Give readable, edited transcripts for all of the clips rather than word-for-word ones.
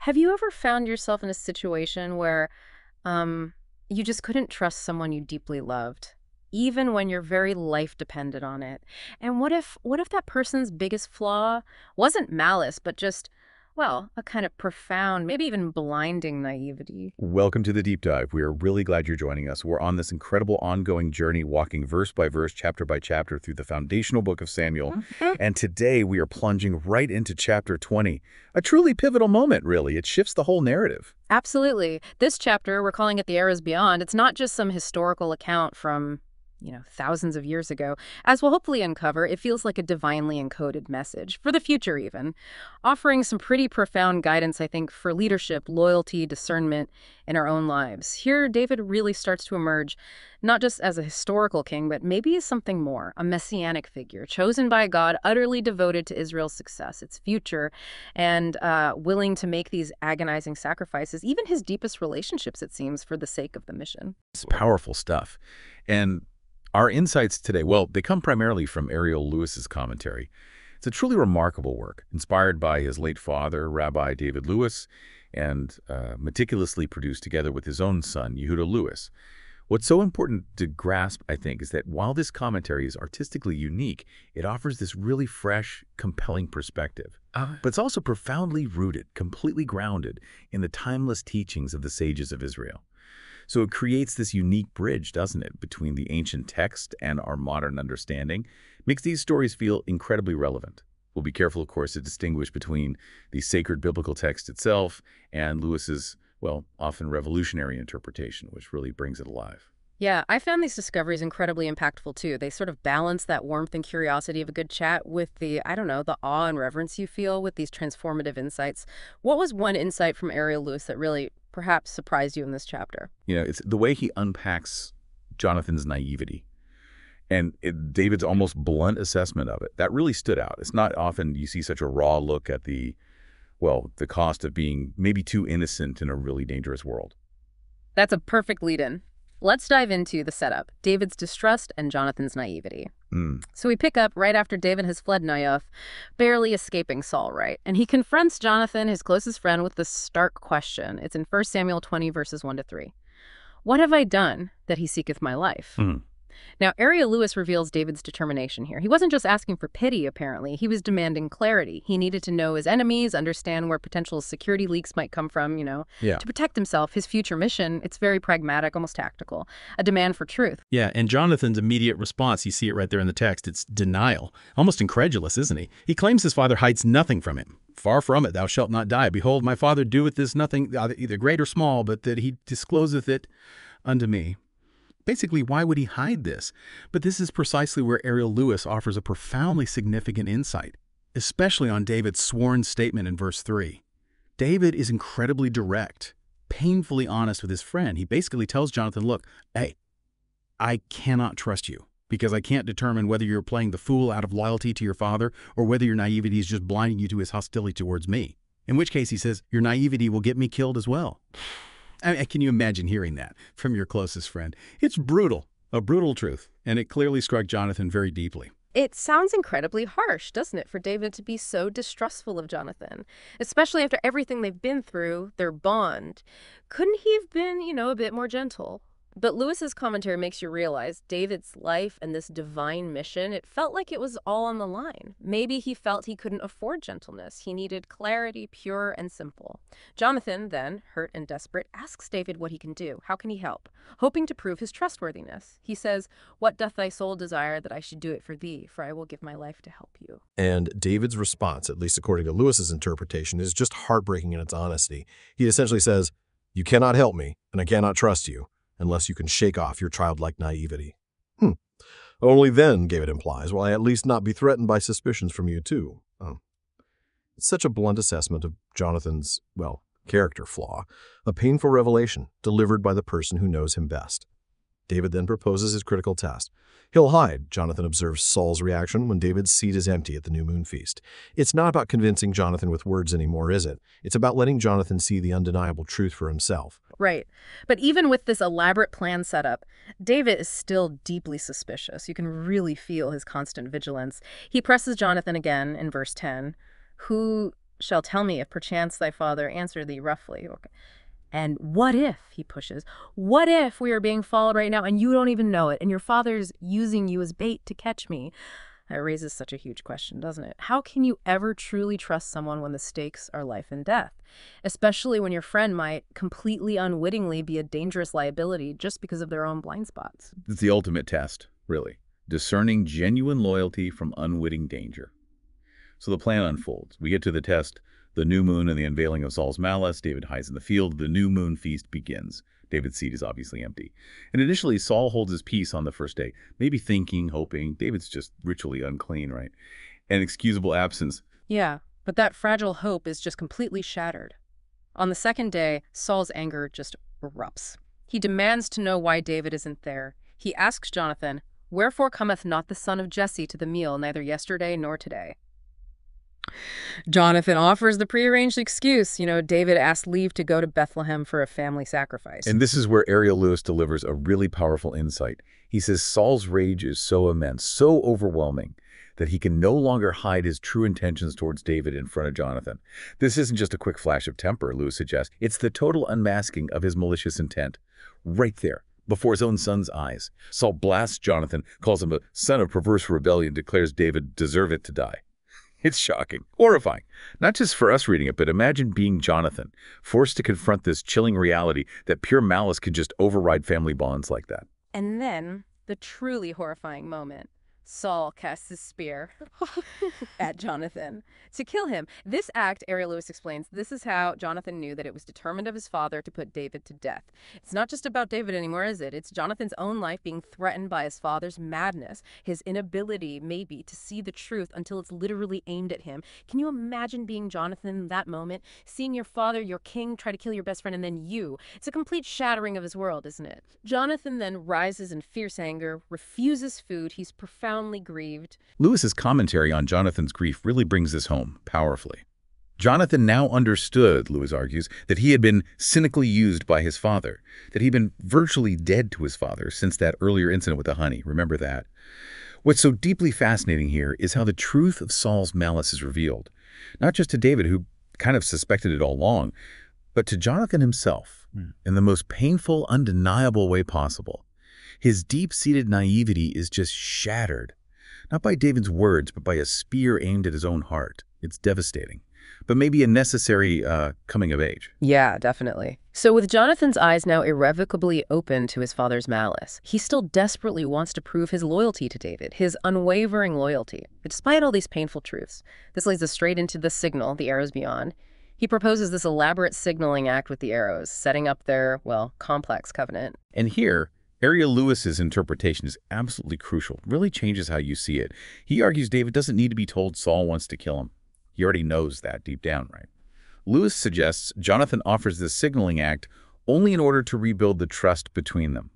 Have you ever found yourself in a situation where you just couldn't trust someone you deeply loved, even when your very life depended on it? And what if that person's biggest flaw wasn't malice, but just, well, a kind of profound, maybe even blinding naivety? Welcome to the deep dive. We are really glad you're joining us. We're on this incredible ongoing journey, walking verse by verse, chapter by chapter through the foundational book of Samuel. And today we are plunging right into chapter 20, a truly pivotal moment, really. It shifts the whole narrative. Absolutely. This chapter, we're calling it The Eras Beyond. It's not just some historical account from, thousands of years ago. As we'll hopefully uncover, it feels like a divinely encoded message, for the future even, offering some pretty profound guidance, I think, for leadership, loyalty, discernment in our own lives. Here, David really starts to emerge, not just as a historical king, but maybe as something more, a messianic figure, chosen by God, utterly devoted to Israel's success, its future, and willing to make these agonizing sacrifices, even his deepest relationships, it seems, for the sake of the mission. It's powerful stuff. And our insights today, well, they come primarily from Ariel Louis's commentary. It's a truly remarkable work, inspired by his late father, Rabbi David Louis, and meticulously produced together with his own son, Yehuda Louis. What's so important to grasp, I think, is that while this commentary is artistically unique, it offers this really fresh, compelling perspective. But it's also profoundly rooted, completely grounded in the timeless teachings of the sages of Israel. So it creates this unique bridge, doesn't it, between the ancient text and our modern understanding, makes these stories feel incredibly relevant. We'll be careful, of course, to distinguish between the sacred biblical text itself and Lewis's, well, often revolutionary interpretation, which really brings it alive. Yeah, I found these discoveries incredibly impactful, too. They sort of balance that warmth and curiosity of a good chat with the, the awe and reverence you feel with these transformative insights. What was one insight from Ariel Louis that really perhaps surprised you in this chapter? It's the way he unpacks Jonathan's naivety and David's almost blunt assessment of it. That really stood out. It's not often you see such a raw look at the cost of being maybe too innocent in a really dangerous world. That's a perfect lead-in. Let's dive into the setup, David's distrust and Jonathan's naivety. So we pick up right after David has fled Naioth, barely escaping Saul, right? And he confronts Jonathan, his closest friend, with this stark question. It's in 1 Samuel 20, verses 1-3. What have I done that he seeketh my life? Now, Ariel Louis reveals David's determination here. He wasn't just asking for pity, apparently. He was demanding clarity. He needed to know his enemies, understand where potential security leaks might come from, to protect himself. His future mission, it's very pragmatic, almost tactical, a demand for truth. Yeah, and Jonathan's immediate response, you see it right there in the text, it's denial. Almost incredulous, isn't he? He claims his father hides nothing from him. Far from it, thou shalt not die. Behold, my father doeth this nothing, either great or small, but that he discloseth it unto me. Basically, why would he hide this? But this is precisely where Ariel Louis offers a profoundly significant insight, especially on David's sworn statement in verse 3. David is incredibly direct, painfully honest with his friend. He basically tells Jonathan, look, hey, I cannot trust you because I can't determine whether you're playing the fool out of loyalty to your father or whether your naivety is just blinding you to his hostility towards me. In which case, he says, your naivety will get me killed as well. I mean, can you imagine hearing that from your closest friend? It's brutal, a brutal truth, and it clearly struck Jonathan very deeply. It sounds incredibly harsh, doesn't it, for David to be so distrustful of Jonathan, especially after everything they've been through, their bond. Couldn't he have been, a bit more gentle? But Lewis's commentary makes you realize David's life and this divine mission, it felt like it was all on the line. Maybe he felt he couldn't afford gentleness. He needed clarity, pure and simple. Jonathan, then, hurt and desperate, asks David what he can do. How can he help? Hoping to prove his trustworthiness. He says, what doth thy soul desire that I should do it for thee? For I will give my life to help you. And David's response, at least according to Lewis's interpretation, is just heartbreaking in its honesty. He essentially says, you cannot help me, and I cannot trust you, unless you can shake off your childlike naivety. Only then, David implies, will I at least not be threatened by suspicions from you too. It's such a blunt assessment of Jonathan's, character flaw, a painful revelation delivered by the person who knows him best. David then proposes his critical test. He'll hide, Jonathan observes Saul's reaction when David's seat is empty at the new moon feast. It's not about convincing Jonathan with words anymore, is it? It's about letting Jonathan see the undeniable truth for himself. Right. But even with this elaborate plan set up, David is still deeply suspicious. You can really feel his constant vigilance. He presses Jonathan again in verse 10. Who shall tell me if perchance thy father answer thee roughly. Okay. And what if, he pushes, what if we are being followed right now and you don't even know it and your father's using you as bait to catch me? That raises such a huge question, doesn't it? How can you ever truly trust someone when the stakes are life and death? Especially when your friend might completely unwittingly be a dangerous liability just because of their own blind spots. It's the ultimate test, really. Discerning genuine loyalty from unwitting danger. So the plan unfolds. We get to the test, the new moon and the unveiling of Saul's malice. David hides in the field. The new moon feast begins. David's seat is obviously empty. And initially, Saul holds his peace on the first day, maybe thinking, hoping. David's just ritually unclean, right? An excusable absence. Yeah, but that fragile hope is just completely shattered. On the second day, Saul's anger just erupts. He demands to know why David isn't there. He asks Jonathan, "Wherefore cometh not the son of Jesse to the meal, neither yesterday nor today?" Jonathan offers the prearranged excuse. David asked leave to go to Bethlehem for a family sacrifice. And this is where Ariel Louis delivers a really powerful insight. He says Saul's rage is so immense, so overwhelming, that he can no longer hide his true intentions towards David in front of Jonathan. This isn't just a quick flash of temper, Louis suggests. It's the total unmasking of his malicious intent. Right there, before his own son's eyes. Saul blasts Jonathan, calls him a son of perverse rebellion, declares David deserved to die. It's shocking, horrifying, not just for us reading it, but imagine being Jonathan, forced to confront this chilling reality that pure malice could just override family bonds like that. And then, the truly horrifying moment. Saul casts his spear at Jonathan to kill him. This act, Ariel Louis explains, this is how Jonathan knew that it was determined of his father to put David to death. It's not just about David anymore, is it? It's Jonathan's own life being threatened by his father's madness, his inability, maybe, to see the truth until it's literally aimed at him. Can you imagine being Jonathan in that moment, seeing your father, your king, try to kill your best friend, and then you? It's a complete shattering of his world, isn't it? Jonathan then rises in fierce anger, refuses food. He's profoundly grieved. Lewis's commentary on Jonathan's grief really brings this home powerfully. Jonathan now understood, Lewis argues, that he had been cynically used by his father, that he'd been virtually dead to his father since that earlier incident with the honey. Remember that? What's so deeply fascinating here is how the truth of Saul's malice is revealed, not just to David, who kind of suspected it all along, but to Jonathan himself in the most painful, undeniable way possible. His deep-seated naivety is just shattered, not by David's words, but by a spear aimed at his own heart. It's devastating, but maybe a necessary coming of age. Yeah, definitely. So with Jonathan's eyes now irrevocably open to his father's malice, he still desperately wants to prove his loyalty to David, his unwavering loyalty. Despite all these painful truths, this leads us straight into the signal, the arrows beyond. He proposes this elaborate signaling act with the arrows, setting up their, complex covenant. And here, Ariel Lewis's interpretation is absolutely crucial. It really changes how you see it. He argues David doesn't need to be told Saul wants to kill him. He already knows that deep down, right? Lewis suggests Jonathan offers this signaling act only in order to rebuild the trust between them.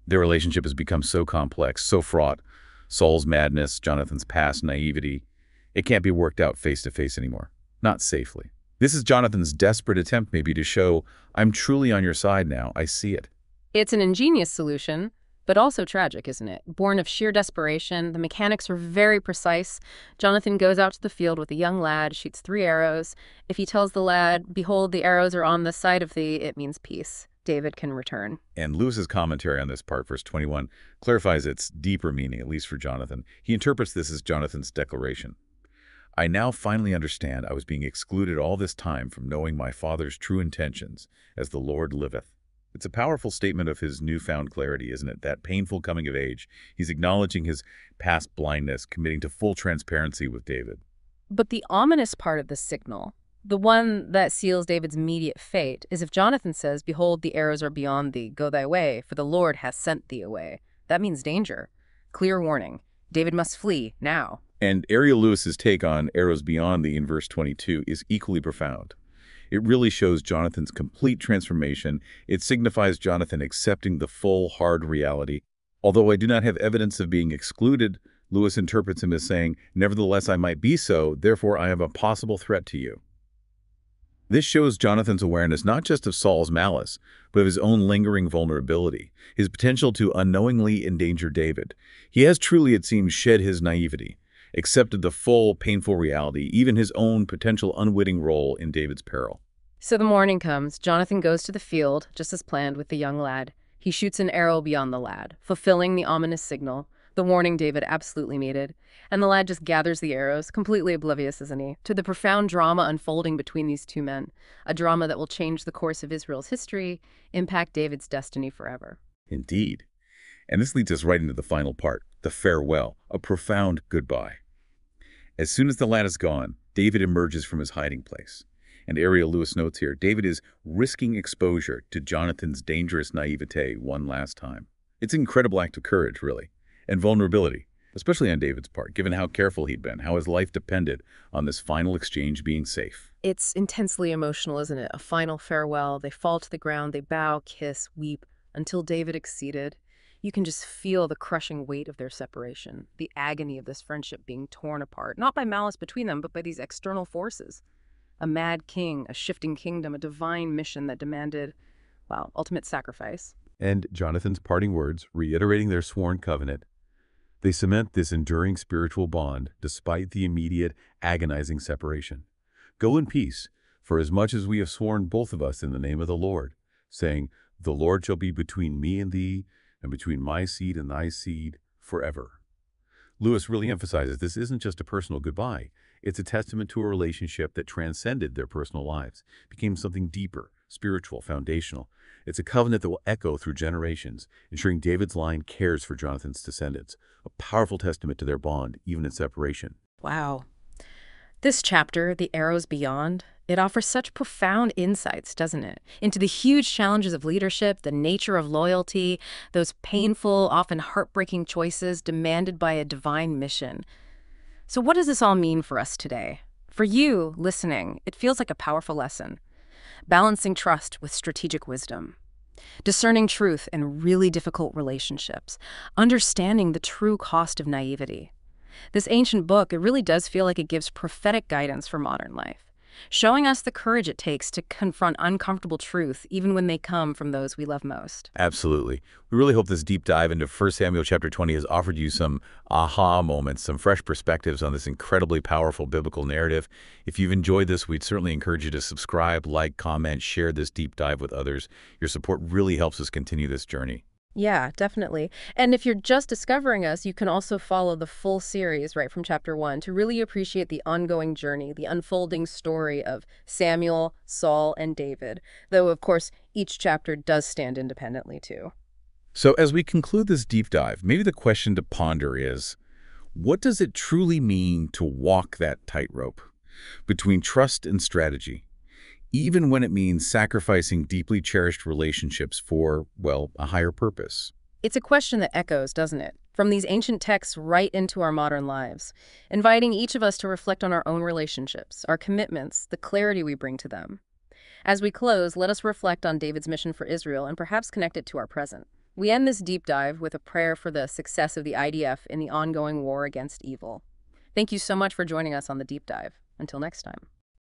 Their relationship has become so complex, so fraught. Saul's madness, Jonathan's past naivety. It can't be worked out face-to-face anymore. Not safely. This is Jonathan's desperate attempt maybe to show, I'm truly on your side now. I see it. It's an ingenious solution, but also tragic, isn't it? Born of sheer desperation, the mechanics are very precise. Jonathan goes out to the field with a young lad, shoots 3 arrows. If he tells the lad, "Behold, the arrows are on the side of thee," it means peace. David can return. And Lewis's commentary on this part, verse 21, clarifies its deeper meaning, at least for Jonathan. He interprets this as Jonathan's declaration. I now finally understand I was being excluded all this time from knowing my father's true intentions, as the Lord liveth. It's a powerful statement of his newfound clarity, isn't it? That painful coming of age. He's acknowledging his past blindness, committing to full transparency with David. But the ominous part of the signal, the one that seals David's immediate fate, is if Jonathan says, "Behold, the arrows are beyond thee, go thy way, for the Lord hath sent thee away." That means danger. Clear warning. David must flee, now. And Ariel Lewis's take on arrows beyond thee in verse 22 is equally profound. It really shows Jonathan's complete transformation. It signifies Jonathan accepting the full, hard reality. Although I do not have evidence of being excluded, Lewis interprets him as saying, nevertheless I might be so, therefore I have a possible threat to you. This shows Jonathan's awareness not just of Saul's malice, but of his own lingering vulnerability, his potential to unknowingly endanger David. He has truly, it seems, shed his naivety, accepted the full, painful reality, even his own potential unwitting role in David's peril. So the morning comes. Jonathan goes to the field, just as planned, with the young lad. He shoots an arrow beyond the lad, fulfilling the ominous signal, the warning David absolutely needed. And the lad just gathers the arrows, completely oblivious, isn't he, to the profound drama unfolding between these two men, a drama that will change the course of Israel's history, impact David's destiny forever. Indeed. And this leads us right into the final part, the farewell, a profound goodbye. As soon as the lad is gone, David emerges from his hiding place. And Ariel Louis notes here, David is risking exposure to Jonathan's dangerous naivete one last time. It's an incredible act of courage, really, and vulnerability, especially on David's part, given how careful he'd been, how his life depended on this final exchange being safe. It's intensely emotional, isn't it? A final farewell. They fall to the ground, they bow, kiss, weep, until David acceded. You can just feel the crushing weight of their separation, the agony of this friendship being torn apart, not by malice between them, but by these external forces. A mad king, a shifting kingdom, a divine mission that demanded, well, ultimate sacrifice. And Jonathan's parting words, reiterating their sworn covenant, they cement this enduring spiritual bond despite the immediate, agonizing separation. Go in peace, for as much as we have sworn both of us in the name of the Lord, saying, the Lord shall be between me and thee, and between my seed and thy seed forever. Louis really emphasizes this isn't just a personal goodbye. It's a testament to a relationship that transcended their personal lives, became something deeper, spiritual, foundational. It's a covenant that will echo through generations, ensuring David's line cares for Jonathan's descendants, a powerful testament to their bond, even in separation. Wow. This chapter, The Arrows Beyond, it offers such profound insights, doesn't it? Into the huge challenges of leadership, the nature of loyalty, those painful, often heartbreaking choices demanded by a divine mission. So what does this all mean for us today? For you, listening, it feels like a powerful lesson. Balancing trust with strategic wisdom. Discerning truth in really difficult relationships. Understanding the true cost of naivety. This ancient book, it really does feel like it gives prophetic guidance for modern life, showing us the courage it takes to confront uncomfortable truth, even when they come from those we love most. Absolutely. We really hope this deep dive into 1 Samuel chapter 20 has offered you some aha moments, some fresh perspectives on this incredibly powerful biblical narrative. If you've enjoyed this, we'd certainly encourage you to subscribe, like, comment, share this deep dive with others. Your support really helps us continue this journey. Yeah, definitely. And if you're just discovering us, you can also follow the full series right from chapter 1 to really appreciate the ongoing journey, the unfolding story of Samuel, Saul, and David, though, of course, each chapter does stand independently, too. So as we conclude this deep dive, maybe the question to ponder is, what does it truly mean to walk that tightrope between trust and strategy? Even when it means sacrificing deeply cherished relationships for, well, a higher purpose. It's a question that echoes, doesn't it? From these ancient texts right into our modern lives, inviting each of us to reflect on our own relationships, our commitments, the clarity we bring to them. As we close, let us reflect on David's mission for Israel and perhaps connect it to our present. We end this deep dive with a prayer for the success of the IDF in the ongoing war against evil. Thank you so much for joining us on the deep dive. Until next time.